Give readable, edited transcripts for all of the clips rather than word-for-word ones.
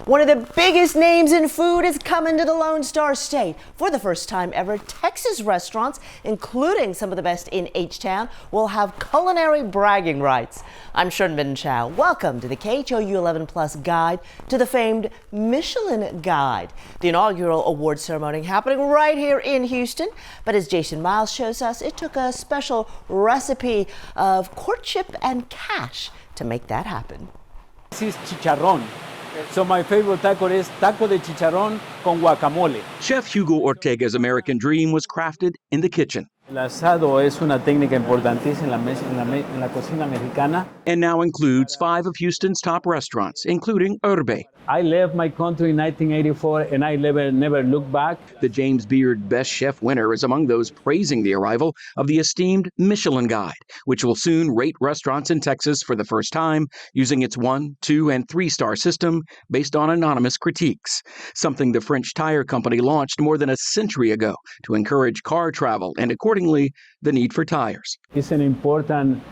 One of the biggest names in food is coming to the Lone Star State. For the first time ever, Texas restaurants, including some of the best in H-Town, will have culinary bragging rights. I'm Sherman Chow. Welcome to the KHOU 11 Plus Guide to the famed Michelin Guide. The inaugural award ceremony happening right here in Houston. But as Jason Miles shows us, it took a special recipe of courtship and cash to make that happen. This is chicharrón. So my favorite taco is taco de chicharrón con guacamole. Chef Hugo Ortega's American dream was crafted in the kitchen. El asado es una técnica importantísima en la cocina mexicana. And now includes 5 of Houston's top restaurants, including Urbe. I left my country in 1984 and I never looked back. The James Beard Best Chef winner is among those praising the arrival of the esteemed Michelin Guide, which will soon rate restaurants in Texas for the first time using its 1, 2, and 3-star system based on anonymous critiques, something the French tire company launched more than a century ago to encourage car travel and, accordingly, the need for tires. It's an important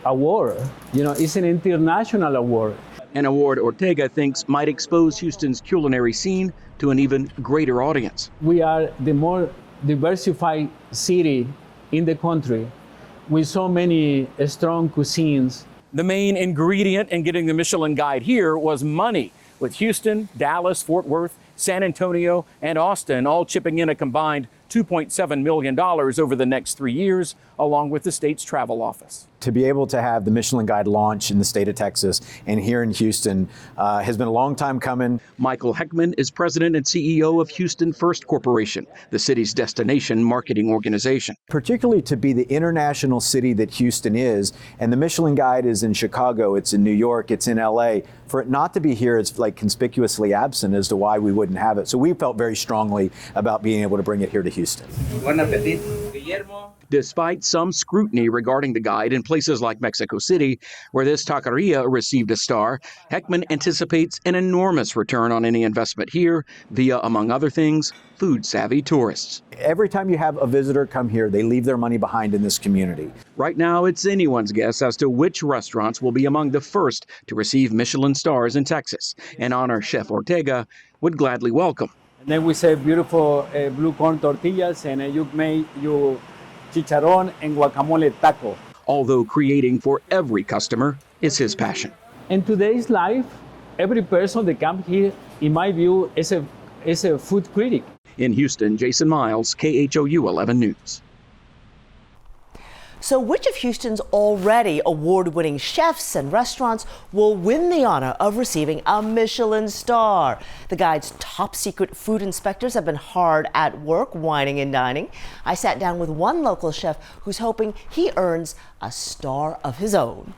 award. It's an international award. An award Ortega thinks might expose Houston's culinary scene to an even greater audience. We are the more diversified city in the country with so many strong cuisines. The main ingredient in getting the Michelin Guide here was money, with Houston, Dallas, Fort Worth, San Antonio, and Austin all chipping in a combined $2.7 million over the next 3 years, along with the state's travel office. To be able to have the Michelin Guide launch in the state of Texas and here in Houston has been a long time coming. Michael Heckman is president and CEO of Houston First Corporation, the city's destination marketing organization. Particularly to be the international city that Houston is, and the Michelin Guide is in Chicago, it's in New York, it's in LA. For it not to be here, it's like conspicuously absent as to why we wouldn't have it. So we felt very strongly about being able to bring it here to Houston. Buen appetit, Guillermo. Despite some scrutiny regarding the guide in places like Mexico City, where this taqueria received a star, Heckman anticipates an enormous return on any investment here via, among other things, food-savvy tourists. Every time you have a visitor come here, they leave their money behind in this community. Right now, it's anyone's guess as to which restaurants will be among the first to receive Michelin stars in Texas, an honor Chef Ortega would gladly welcome. And then we say beautiful blue corn tortillas, and you make your chicharrón and guacamole taco. Although creating for every customer is his passion. In today's life, every person that comes here, in my view, is a food critic. In Houston, Jason Miles, KHOU 11 News. So which of Houston's already award-winning chefs and restaurants will win the honor of receiving a Michelin star? The Guide's top-secret food inspectors have been hard at work wining and dining. I sat down with one local chef who's hoping he earns a star of his own.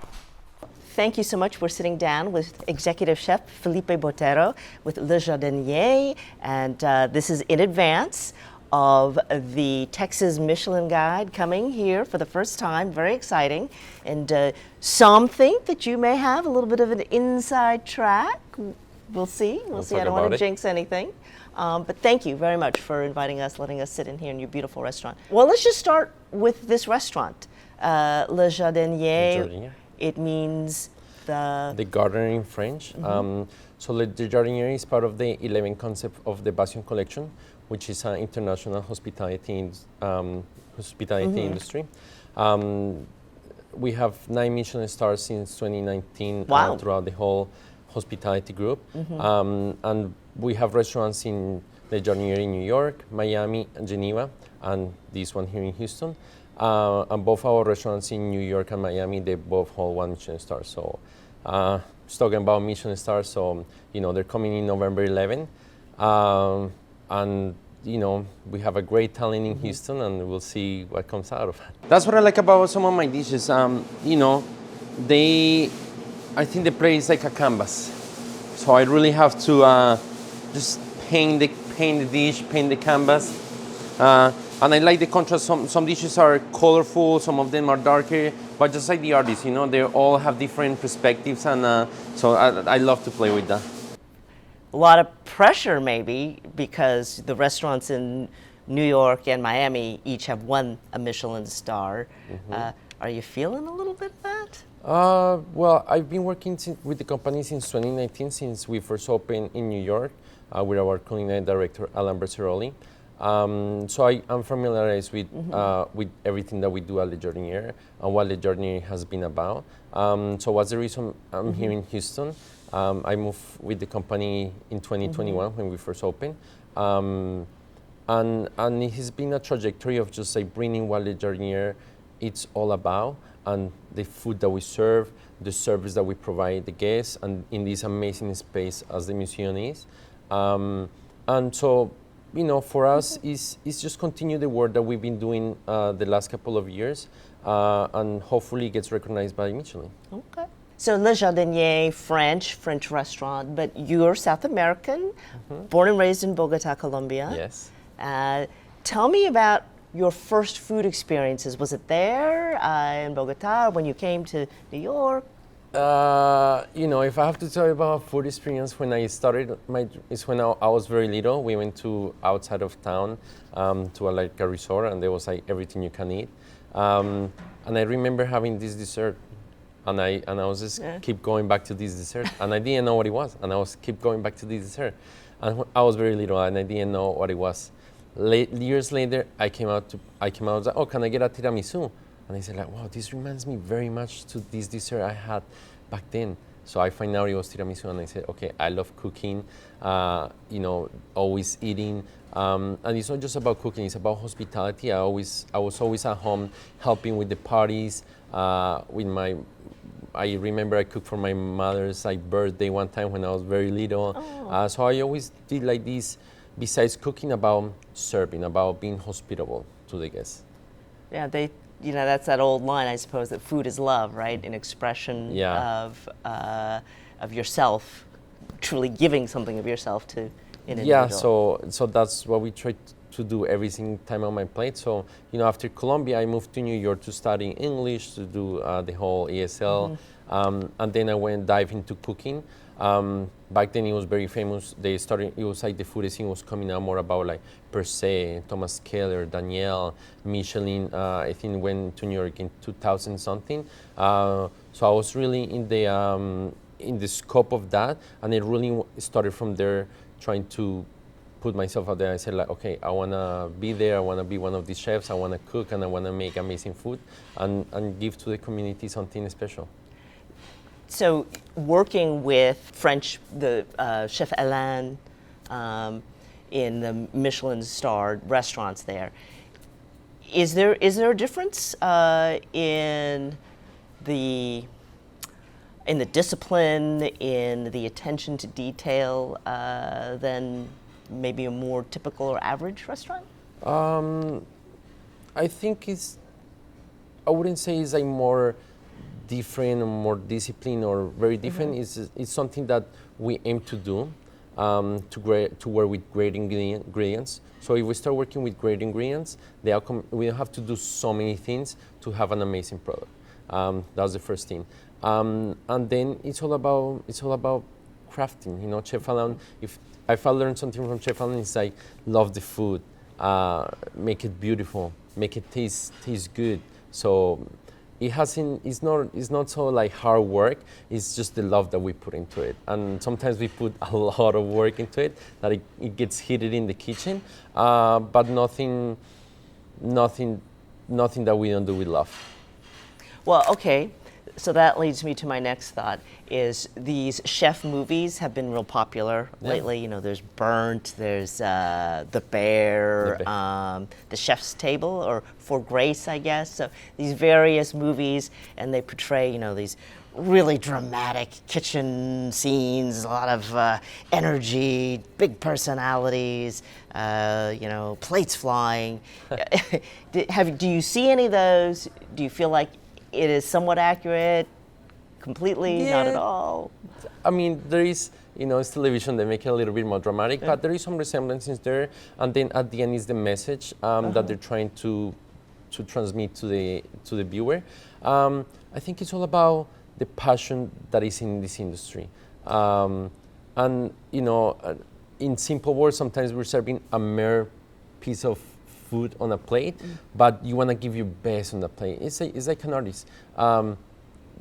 Thank you so much. We're sitting down with Executive Chef Philippe Botero with Le Jardinier, and this is in advance of the Texas Michelin Guide coming here for the first time. Very exciting. And some think that you may have a little bit of an inside track. We'll see. We'll see. I don't want to jinx anything. But thank you very much for inviting us, letting us sit in here in your beautiful restaurant. Well, let's just start with this restaurant, Le Jardinier. It means the gardener in French. So Le Jardinier is part of the 11 concept of the Bastion collection, which is an international hospitality industry. We have 9 Michelin stars since 2019 throughout the whole hospitality group. And we have restaurants in Le Jardinier in New York, Miami, and Geneva, and this one here in Houston. And both our restaurants in New York and Miami, they both hold 1 Michelin star. So just talking about Michelin stars, so they're coming in November 11. And we have a great talent in Houston, and we'll see what comes out of it. That's what I like about some of my dishes. I think the plate is like a canvas. So I really have to just paint the dish, paint the canvas. And I like the contrast. Some dishes are colorful, some of them are darker, but just like the artists, they all have different perspectives, and so I love to play with that. A lot of pressure maybe because the restaurants in New York and Miami each have won a Michelin star. Are you feeling a little bit of that? Well, I've been working with the company since 2019, since we first opened in New York with our culinary director, Alan Berceroli. So I'm familiarized with everything that we do at Le Jardinier and what Le Jardinier has been about. So what's the reason I'm here in Houston? I moved with the company in 2021 when we first opened. And it has been a trajectory of just like bringing what Le Jardinier it's all about, and the food that we serve, the service that we provide the guests, and in this amazing space as the museum is. And so, you know, for us, it's just continue the work that we've been doing the last couple of years, and hopefully it gets recognized by Michelin. Okay. So Le Jardinier, French restaurant, but you're South American, born and raised in Bogota, Colombia. Yes. Tell me about your first food experiences. Was it there in Bogota when you came to New York? You know, if I have to tell you about food experience, when I started it's when I was very little. We went to outside of town to like a resort, and there was like everything you can eat. And I remember having this dessert, and I was just keep going back to this dessert, and I didn't know what it was, and I was keep going back to this dessert, and I was very little, and I didn't know what it was. Years later, I came out, like, oh, can I get a tiramisu? And I said, like, wow, this reminds me very much to this dessert I had back then. So I find out it was tiramisu, and I said, okay, I love cooking, you know, always eating. And it's not just about cooking, it's about hospitality. I was always at home helping with the parties, I remember I cooked for my mother's birthday one time when I was very little. So I always did like this, besides cooking, about serving, about being hospitable to the guests. Yeah, that's that old line, I suppose, that food is love, right? An expression of yourself, truly giving something of yourself to an individual. Yeah, so that's what we try to do every single time on my plate. So, you know, after Colombia, I moved to New York to study English, to do the whole ESL, and then I went dive into cooking. Back then it was very famous. It was like the food scene was coming out more about like Per Se, Thomas Keller, Danielle, Michelin. I think went to New York in 2000 something. So I was really in the scope of that, and it really started from there, trying to put myself out there. I said like, okay, I wanna be there. I wanna be one of these chefs. I wanna cook, and I wanna make amazing food, and give to the community something special. So working with the Chef Alain in the Michelin Star restaurants there, is there a difference in the discipline, in the attention to detail than maybe a more typical or average restaurant? I think I wouldn't say it's like more different or more disciplined or very different. It's something that we aim to do, to work with great ingredients. So if we start working with great ingredients, the outcome, we don't have to do so many things to have an amazing product. That's the first thing. And then it's all about crafting. You know, Chef Alain, if I learned something from Chef Alain, it's like love the food, make it beautiful, make it taste good. So it's not so like hard work. It's just the love that we put into it, and sometimes we put a lot of work into it that it gets heated in the kitchen, but nothing that we don't do with love. Well, okay. So that leads me to my next thought, is these chef movies have been real popular lately. You know, there's Burnt, there's The Bear, The Chef's Table, or For Grace, I guess. So these various movies, and they portray, you know, these really dramatic kitchen scenes, a lot of energy, big personalities, you know, plates flying. Do you see any of those? Do you feel like it is somewhat accurate, completely, not at all? I mean, there is, you know, it's television, they make it a little bit more dramatic, but there is some resemblances there. And then at the end is the message that they're trying to transmit to the viewer. I think it's all about the passion that is in this industry. And, you know, in simple words, sometimes we're serving a mere piece of food on a plate, but you want to give your best on the plate. It's like an artist.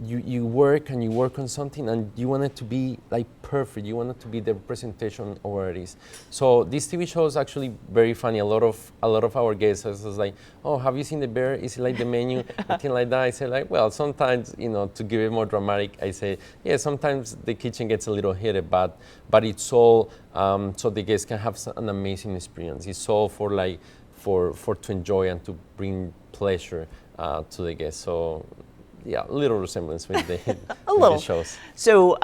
You work and you work on something and you want it to be like perfect. You want it to be the representation of what it is. So this TV show is actually very funny. A lot of our guests was like, oh, have you seen the bear? Is it like the menu? Anything like that? I say like, well, sometimes, to give it more dramatic, I say, yeah, sometimes the kitchen gets a little heated, but it's all so the guests can have an amazing experience. It's all for to enjoy and to bring pleasure to the guests. So. Yeah, a little resemblance with the shows. So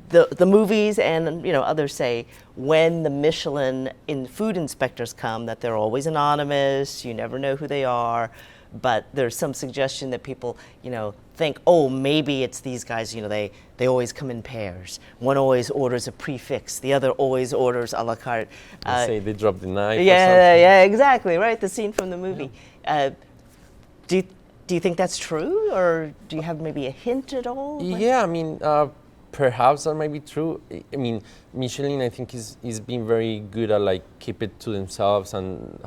the movies and others say when the Michelin food inspectors come that they're always anonymous. You never know who they are, but there's some suggestion that people think, oh, maybe it's these guys. They always come in pairs. One always orders a prefix. The other always orders a la carte. Say they drop the knife. Yeah, exactly. Right, the scene from the movie. Yeah. Do you think that's true, or do you have maybe a hint at all? Yeah, I mean, perhaps that might be true. I mean, Michelin, I think, is being very good at keep it to themselves and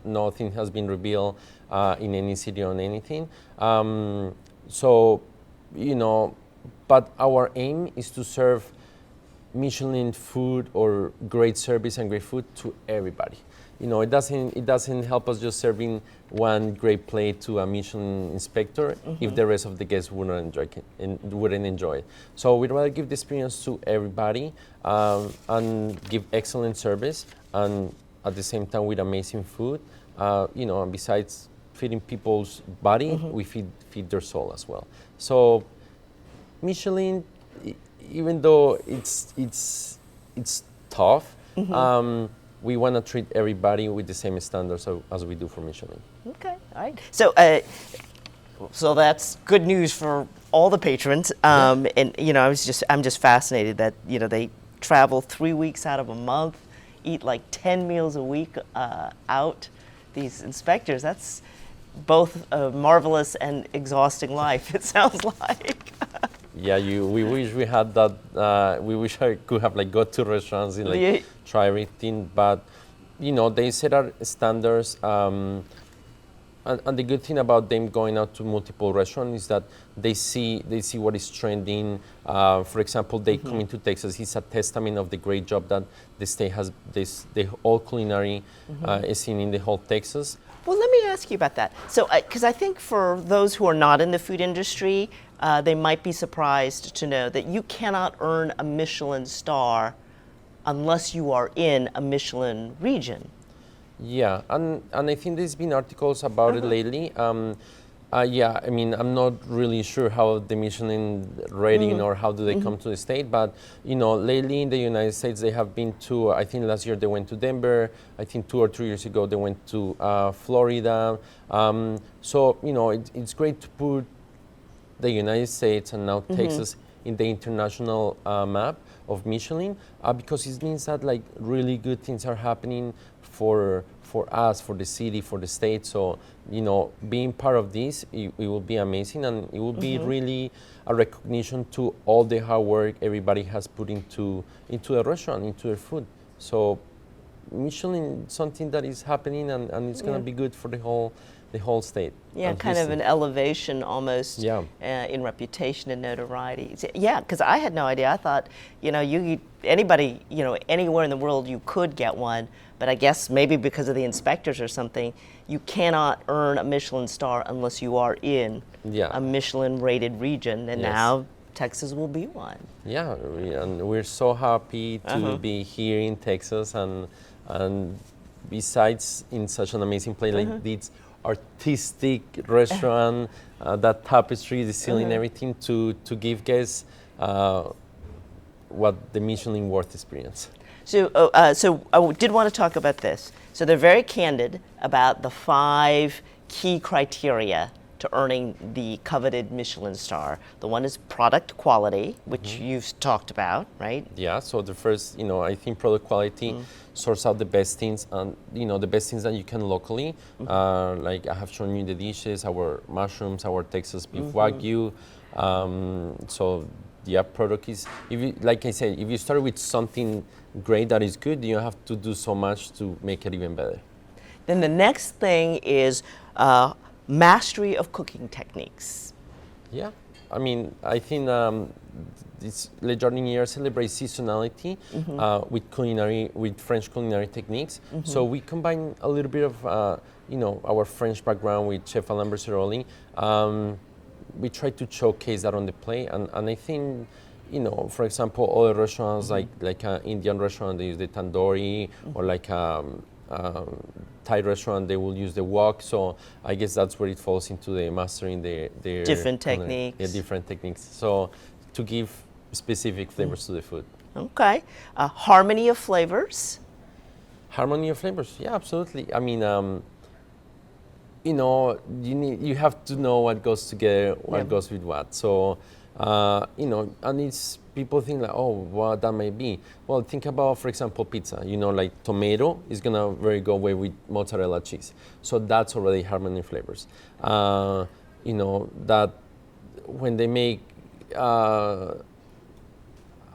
nothing has been revealed in any city on anything. So, but our aim is to serve Michelin food or great service and great food to everybody. It doesn't help us just serving one great plate to a Michelin inspector if the rest of the guests wouldn't enjoy it. So we'd rather give the experience to everybody and give excellent service, and at the same time with amazing food. And besides feeding people's body, we feed their soul as well. So Michelin, even though it's tough. We want to treat everybody with the same standards as we do for Michelin. Okay, all right. So that's good news for all the patrons. And I'm just fascinated that they travel 3 weeks out of a month, eat like 10 meals a week out. These inspectors, that's both a marvelous and exhausting life. It sounds like. Yeah, we wish we had that. We wish I could have go to restaurants and try everything, but they set our standards. And the good thing about them going out to multiple restaurants is that they see what is trending. For example, they come into Texas. It's a testament of the great job that the state has. The whole culinary is seen in the whole Texas. Well, let me ask you about that. So, because I think for those who are not in the food industry, they might be surprised to know that you cannot earn a Michelin star unless you are in a Michelin region. Yeah, and I think there's been articles about it lately. Yeah, I mean, I'm not really sure how the Michelin rating or how do they come to the state, but lately in the United States they have been to. I think last year they went to Denver. I think 2 or 3 years ago they went to Florida. So it's great to put the United States and now Texas in the international map of Michelin because it means that really good things are happening for us, for the city, for the state. So being part of this, it will be amazing, and it will be really a recognition to all the hard work everybody has put into the restaurant, into their food. So Michelin, something that is happening, and it's going to be good for the whole state. Yeah, kind of an elevation almost in reputation and notoriety. Yeah, because I had no idea. I thought, anybody, anywhere in the world you could get one, but I guess maybe because of the inspectors or something, you cannot earn a Michelin star unless you are in a Michelin-rated region, and now Texas will be one. Yeah, and we're so happy to be here in Texas, and besides in such an amazing place like this artistic restaurant, that tapestry, the ceiling, everything to give guests what the Michelin worth experience. So I did want to talk about this. So they're very candid about the 5 key criteria to earning the coveted Michelin star. The one is product quality, which you've talked about, right? Yeah, so the first, I think product quality sorts out the best things, and the best things that you can locally. Like I have shown you the dishes, our mushrooms, our Texas beef Wagyu. So yeah, product is, like I said, if you start with something great that is good, you have to do so much to make it even better. Then the next thing is mastery of cooking techniques. Yeah, I mean, I think this Le Jardinier celebrates seasonality with French culinary techniques. So we combine a little bit of our French background with Chef Alain Berceroli. We try to showcase that on the plate, and I think, for example, other restaurants like an Indian restaurant, they use the tandoori, or like Thai restaurant, they will use the wok. So I guess that's where it falls into the mastering their Different techniques. Yeah, different techniques. So to give specific flavors to the food. Okay. Harmony of flavors. Harmony of flavors, yeah, absolutely. I mean, you have to know what goes together, what goes with what. So, and it's, people think like, oh, what that may be. Well, think about, for example, pizza. Like tomato is gonna very go away with mozzarella cheese. So that's already harmony flavors. That when they make,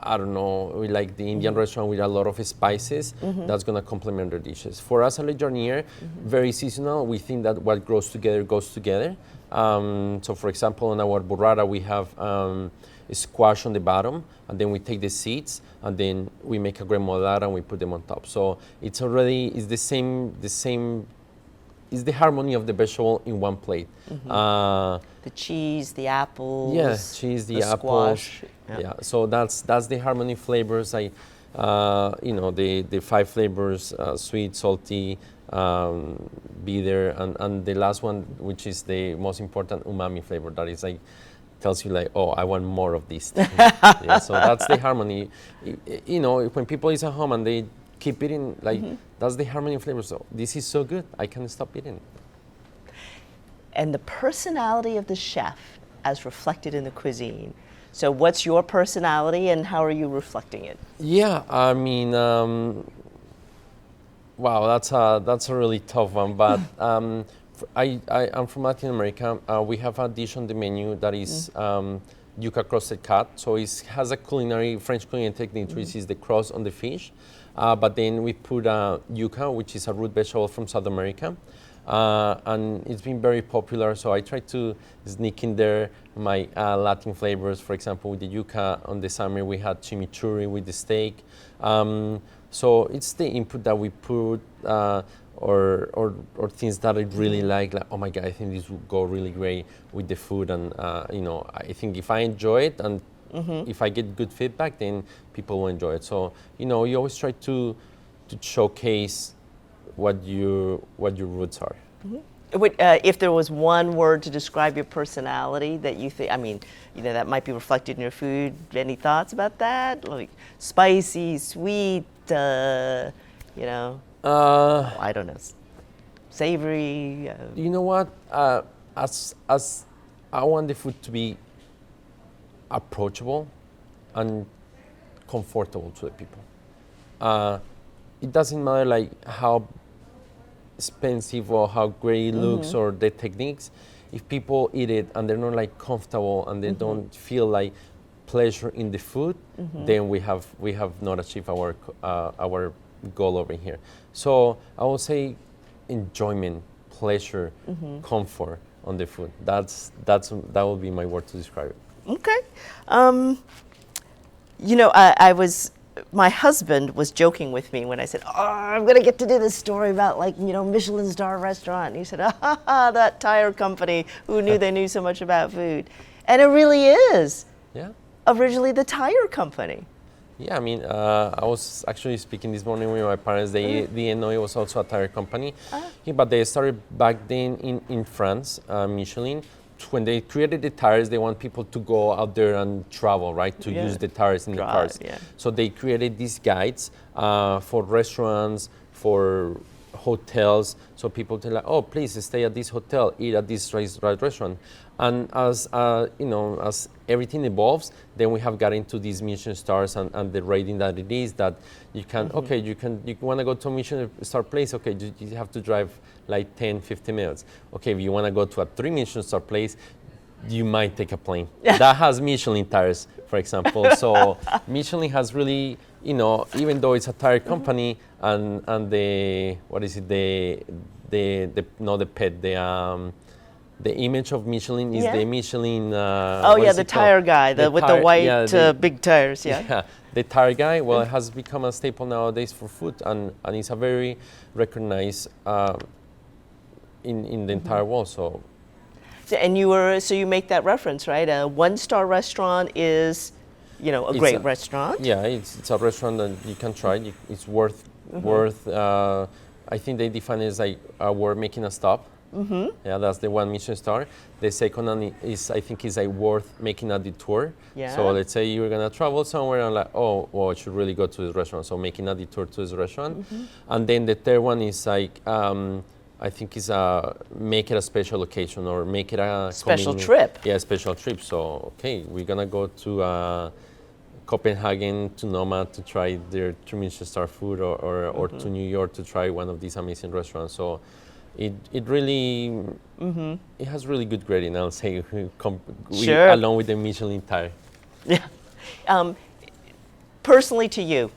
I don't know, we like the Indian restaurant with a lot of spices, that's gonna complement their dishes. For us at Le Jardinier, very seasonal, we think that what grows together goes together. So for example, on our burrata, we have squash on the bottom, and then we take the seeds, and then we make a gremolata and we put them on top. So it's the same, it's the harmony of the vegetable in one plate. The cheese, the apples. Yeah, cheese, the apples. Squash. Yeah, so that's the harmony flavors. The 5 flavors: sweet, salty, bitter, and the last one, which is the most important, umami flavor. That is like tells you like, oh, I want more of this. Yeah, so that's the harmony. When people eat at home and they keep eating, like that's the harmony flavor. So this is so good, I can't stop eating. And the personality of the chef as reflected in the cuisine. So what's your personality and how are you reflecting it? Yeah, I mean, wow, that's a really tough one. But I'm from Latin America. We have a dish on the menu that is yuca crusted cat. So it has a French culinary technique, which is the crust on the fish. But then we put yuca, which is a root vegetable from South America. And it's been very popular, so I try to sneak in there my Latin flavors. For example, with the yuca on the summer, we had chimichurri with the steak. So it's the input that we put, or things that I really like. Oh my God, I think this would go really great with the food. And I think if I enjoy it and if I get good feedback, then people will enjoy it. So you always try to showcase what your roots are. If there was one word to describe your personality that you think, that might be reflected in your food, any thoughts about that? Like spicy, sweet, I don't know, savory? You know what? As I want the food to be approachable and comfortable to the people. It doesn't matter like how expensive or how great it looks or the techniques. If people eat it and they're not like comfortable and they don't feel like pleasure in the food, then we have not achieved our goal over here. So I will say enjoyment, pleasure, comfort on the food. That will be my word to describe it. Okay. My husband was joking with me when I said, "Oh, I'm going to get to do this story about Michelin Star restaurant." And he said, that tire company who knew they knew so much about food. And it really is. Yeah. Originally the tire company. Yeah, I mean, I was actually speaking this morning with my parents. They didn't know it was also a tire company. Yeah, but they started back then in France, Michelin. When they created the tires, they want people to go out there and travel, right? To use the tires in the cars. Yeah. So they created these guides for restaurants, for hotels. So people tell like, oh, please stay at this hotel, eat at this restaurant. And as as everything evolves, then we have got into these Michelin stars and the rating that it is, that you can, you want to go to a Michelin star place, okay, you have to drive like 10, 15 minutes. Okay, if you want to go to a 3 Michelin star place, you might take a plane. That has Michelin tires, for example. So Michelin has really, even though it's a tire company and the not the pet, the image of Michelin is the Michelin. Oh yeah, the tire guy, with the white big tires. Yeah. Yeah, the tire guy. Well, it has become a staple nowadays for food, and it's a very recognized in the entire world. So. And you make that reference, right? A one-star restaurant is, a great restaurant. Yeah, it's a restaurant that you can try. It's worth. I think they define it as like we're making a stop. Yeah, that's the one Michelin star. The second one is, I think, is like worth making a detour. Yeah. So let's say you're gonna travel somewhere and like, oh, well, I should really go to this restaurant. So making a detour to this restaurant, and then the third one is like. I think is make it a special occasion or make it a special trip. Yeah, special trip. So okay, we're gonna go to Copenhagen, to Noma to try their Michelin star food, or to New York to try one of these amazing restaurants. So it really it has really good grading. I'll say sure. Along with the Michelin tire. Yeah. Personally, to you,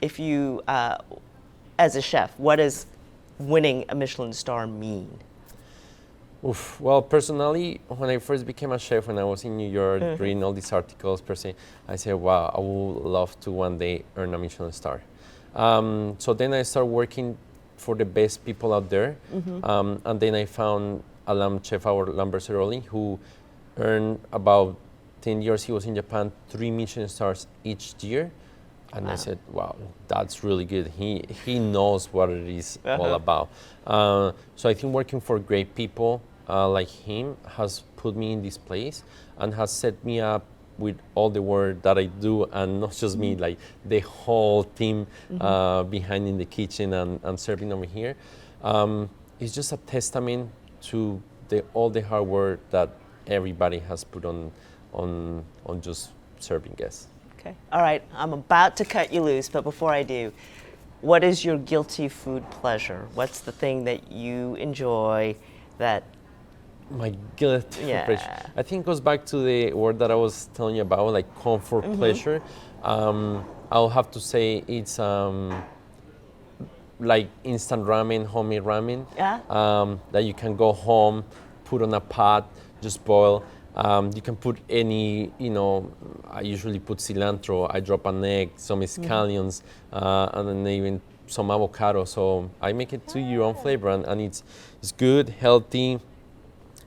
if you as a chef, what is winning a Michelin star mean? Oof. Well, personally, when I first became a chef, when I was in New York, reading all these articles per se, I said, wow, I would love to one day earn a Michelin star. So then I started working for the best people out there. And then I found Alam Chef Lambert Ceroli, who earned about 10 years. He was in Japan, 3 Michelin stars each year. And I said, wow, that's really good. He knows what it is all about. So I think working for great people like him has put me in this place and has set me up with all the work that I do, and not just me, like the whole team behind in the kitchen and serving over here. It's just a testament to all the hard work that everybody has put on just serving guests. Okay. All right, I'm about to cut you loose, but before I do, what is your guilty food pleasure? What's the thing that you enjoy that... My guilty pleasure. I think it goes back to the word that I was telling you about, like comfort pleasure. I'll have to say it's like instant ramen, homemade ramen. That you can go home, put on a pot, just boil. You can put any, I usually put cilantro, I drop an egg, some scallions, and then even some avocado. So I make it to your own flavor, and it's good, healthy,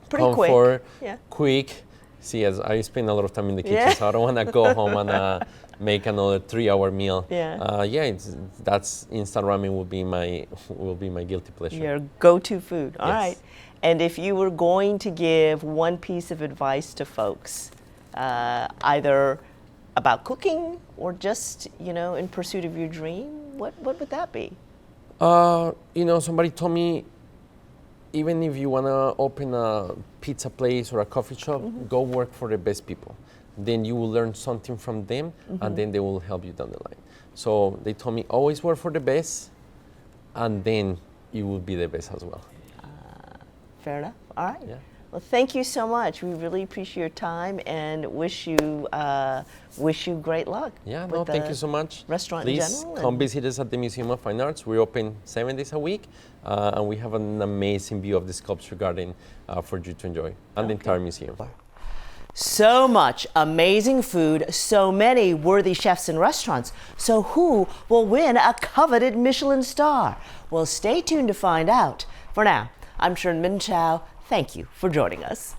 pretty comfort, quick. See, as I spend a lot of time in the kitchen, so I don't want to go home and make another 3-hour meal. That's instant ramen will be my guilty pleasure. Your go-to food. All right. And if you were going to give one piece of advice to folks, either about cooking or just, in pursuit of your dream, what would that be? Somebody told me, even if you want to open a pizza place or a coffee shop, go work for the best people. Then you will learn something from them, and then they will help you down the line. So they told me, always work for the best, and then you will be the best as well. Fair enough. All right. Yeah. Well, thank you so much. We really appreciate your time and wish you great luck. Yeah, no, thank you so much. Restaurant Please in general. Come visit us at the Museum of Fine Arts. We're open 7 days a week, and we have an amazing view of the sculpture garden for you to enjoy, and the entire museum. So much amazing food, so many worthy chefs and restaurants. So who will win a coveted Michelin star? Well, stay tuned to find out. For now, I'm Shen Min Chao. Thank you for joining us.